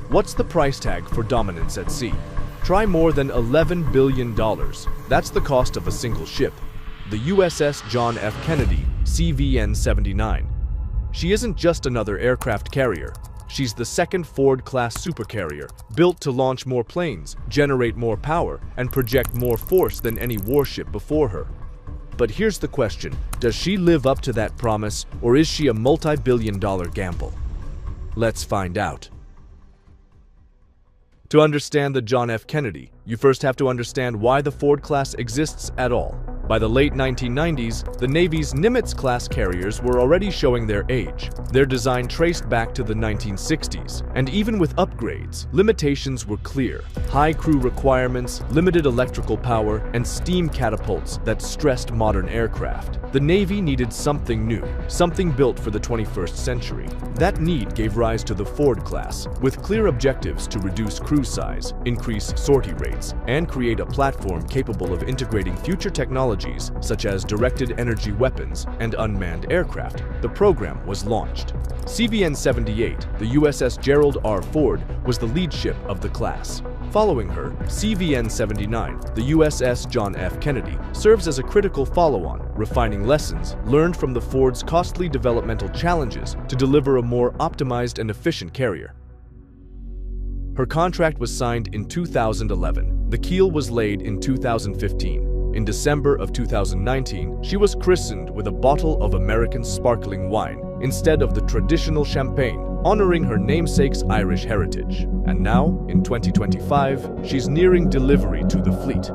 What's the price tag for dominance at sea? Try more than $11 billion. That's the cost of a single ship. The USS John F. Kennedy, CVN-79. She isn't just another aircraft carrier. She's the second Ford-class supercarrier, built to launch more planes, generate more power, and project more force than any warship before her. But here's the question: does she live up to that promise, or is she a multi-billion-dollar gamble? Let's find out. To understand the John F. Kennedy, you first have to understand why the Ford class exists at all. By the late 1990s, the Navy's Nimitz-class carriers were already showing their age. Their design traced back to the 1960s, and even with upgrades, limitations were clear. High crew requirements, limited electrical power, and steam catapults that stressed modern aircraft. The Navy needed something new, something built for the 21st century. That need gave rise to the Ford class, with clear objectives to reduce crew size, increase sortie rates, and create a platform capable of integrating future technologies such as directed energy weapons and unmanned aircraft. The program was launched. CVN-78, the USS Gerald R. Ford, was the lead ship of the class. Following her, CVN-79, the USS John F. Kennedy, serves as a critical follow-on, refining lessons learned from the Ford's costly developmental challenges to deliver a more optimized and efficient carrier. Her contract was signed in 2011. The keel was laid in 2015. In December of 2019, she was christened with a bottle of American sparkling wine instead of the traditional champagne, honoring her namesake's Irish heritage. And now, in 2025, she's nearing delivery to the fleet.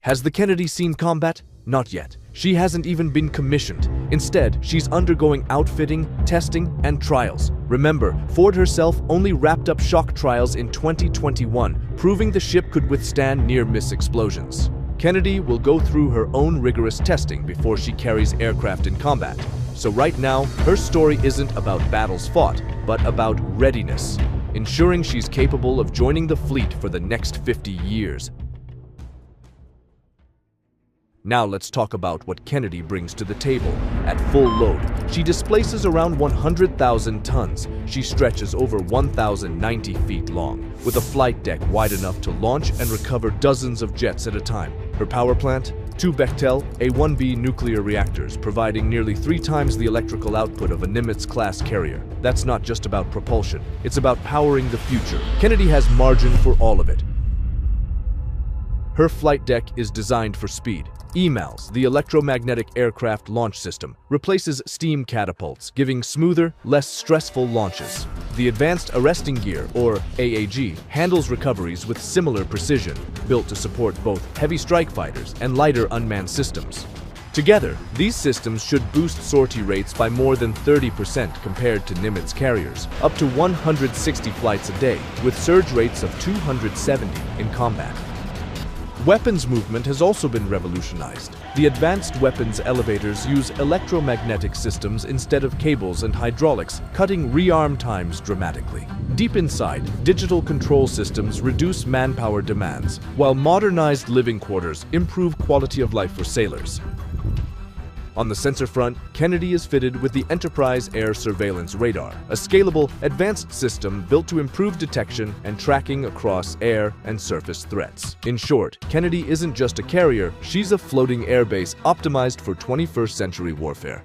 Has the Kennedy seen combat? Not yet. She hasn't even been commissioned. Instead, she's undergoing outfitting, testing, and trials. Remember, Ford herself only wrapped up shock trials in 2021, proving the ship could withstand near-miss explosions. Kennedy will go through her own rigorous testing before she carries aircraft in combat. So right now, her story isn't about battles fought, but about readiness, ensuring she's capable of joining the fleet for the next 50 years. Now let's talk about what Kennedy brings to the table. At full load, she displaces around 100,000 tons. She stretches over 1,090 feet long, with a flight deck wide enough to launch and recover dozens of jets at a time. Her power plant? 2 Bechtel A1B nuclear reactors, providing nearly 3 times the electrical output of a Nimitz-class carrier. That's not just about propulsion, it's about powering the future. Kennedy has margin for all of it. Her flight deck is designed for speed. EMALS, the electromagnetic aircraft launch system, replaces steam catapults, giving smoother, less stressful launches. The Advanced Arresting Gear, or AAG, handles recoveries with similar precision, built to support both heavy strike fighters and lighter unmanned systems. Together, these systems should boost sortie rates by more than 30% compared to Nimitz carriers, up to 160 flights a day, with surge rates of 270 in combat. Weapons movement has also been revolutionized. The advanced weapons elevators use electromagnetic systems instead of cables and hydraulics, cutting rearm times dramatically. Deep inside, digital control systems reduce manpower demands, while modernized living quarters improve quality of life for sailors. On the sensor front, Kennedy is fitted with the Enterprise Air Surveillance Radar, a scalable, advanced system built to improve detection and tracking across air and surface threats. In short, Kennedy isn't just a carrier, she's a floating airbase optimized for 21st century warfare.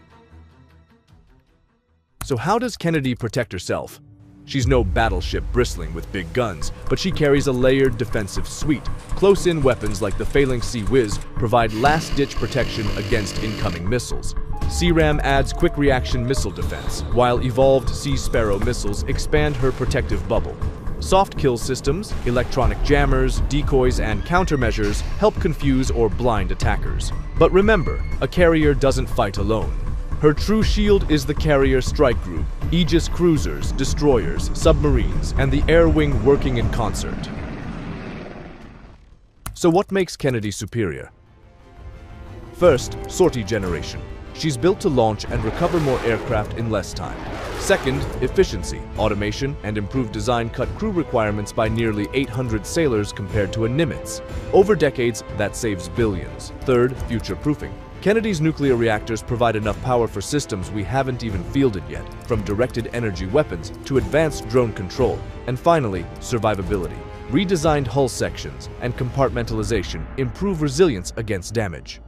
So how does Kennedy protect herself? She's no battleship bristling with big guns, but she carries a layered defensive suite. Close-in weapons like the Phalanx Sea Whiz provide last-ditch protection against incoming missiles. CRAM adds quick-reaction missile defense, while evolved Sea Sparrow missiles expand her protective bubble. Soft kill systems, electronic jammers, decoys, and countermeasures help confuse or blind attackers. But remember, a carrier doesn't fight alone. Her true shield is the carrier strike group, Aegis cruisers, destroyers, submarines, and the air wing working in concert. So what makes Kennedy superior? First, sortie generation. She's built to launch and recover more aircraft in less time. Second, efficiency. Automation and improved design cut crew requirements by nearly 800 sailors compared to a Nimitz. Over decades, that saves billions. Third, future-proofing. Kennedy's nuclear reactors provide enough power for systems we haven't even fielded yet, from directed energy weapons to advanced drone control, and finally, survivability. Redesigned hull sections and compartmentalization improve resilience against damage.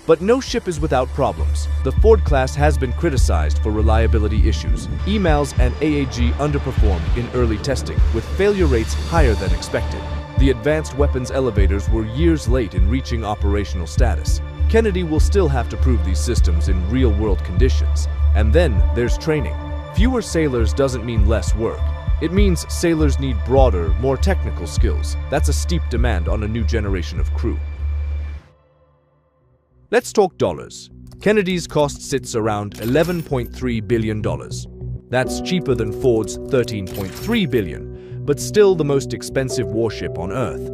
But no ship is without problems. The Ford class has been criticized for reliability issues. EMALS and AAG underperformed in early testing, with failure rates higher than expected. The advanced weapons elevators were years late in reaching operational status. Kennedy will still have to prove these systems in real-world conditions. And then there's training. Fewer sailors doesn't mean less work. It means sailors need broader, more technical skills. That's a steep demand on a new generation of crew. Let's talk dollars. Kennedy's cost sits around $11.3 billion. That's cheaper than Ford's $13.3 billion, but still the most expensive warship on Earth.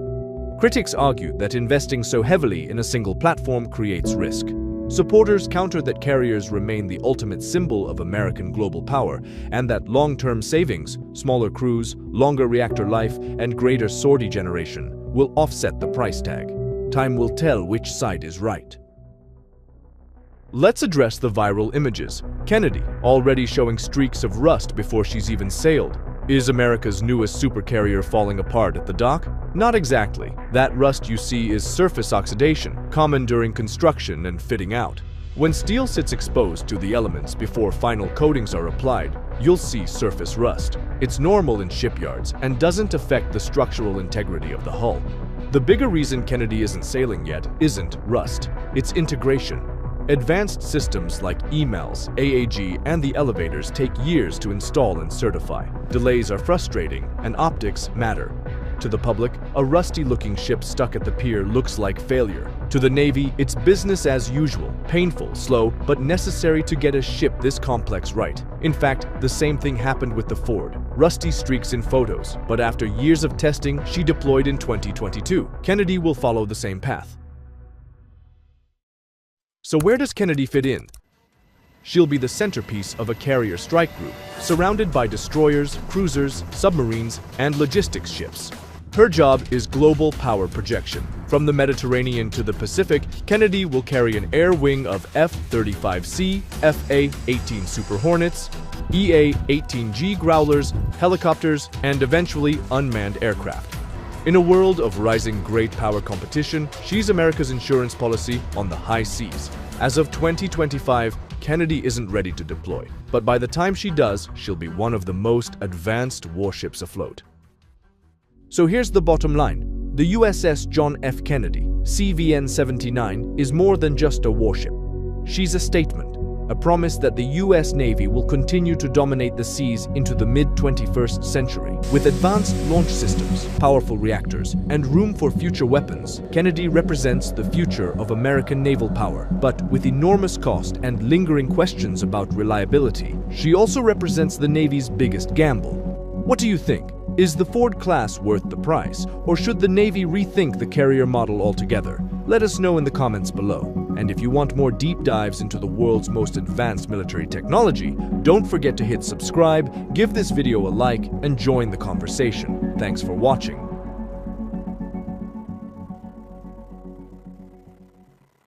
Critics argue that investing so heavily in a single platform creates risk. Supporters counter that carriers remain the ultimate symbol of American global power, and that long-term savings, smaller crews, longer reactor life, and greater sortie generation will offset the price tag. Time will tell which side is right. Let's address the viral images. Kennedy, already showing streaks of rust before she's even sailed. Is America's newest supercarrier falling apart at the dock? Not exactly. That rust you see is surface oxidation, common during construction and fitting out. When steel sits exposed to the elements before final coatings are applied, you'll see surface rust. It's normal in shipyards and doesn't affect the structural integrity of the hull. The bigger reason Kennedy isn't sailing yet isn't rust, it's integration. Advanced systems like EMALS, AAG, and the elevators take years to install and certify. Delays are frustrating, and optics matter. To the public, a rusty-looking ship stuck at the pier looks like failure. To the Navy, it's business as usual, painful, slow, but necessary to get a ship this complex right. In fact, the same thing happened with the Ford. Rusty streaks in photos, but after years of testing, she deployed in 2022. Kennedy will follow the same path. So where does Kennedy fit in? She'll be the centerpiece of a carrier strike group, surrounded by destroyers, cruisers, submarines, and logistics ships. Her job is global power projection. From the Mediterranean to the Pacific, Kennedy will carry an air wing of F-35C, FA-18 Super Hornets, EA-18G Growlers, helicopters, and eventually unmanned aircraft. In a world of rising great power competition, she's America's insurance policy on the high seas. As of 2025, Kennedy isn't ready to deploy, but by the time she does, she'll be one of the most advanced warships afloat. So here's the bottom line. The USS John F. Kennedy, CVN-79, is more than just a warship. She's a statement, a promise that the US Navy will continue to dominate the seas into the mid-21st century. With advanced launch systems, powerful reactors, and room for future weapons, Kennedy represents the future of American naval power. But with enormous cost and lingering questions about reliability, she also represents the Navy's biggest gamble. What do you think? Is the Ford class worth the price, or should the Navy rethink the carrier model altogether? Let us know in the comments below. And if you want more deep dives into the world's most advanced military technology, don't forget to hit subscribe, give this video a like, and join the conversation. Thanks for watching.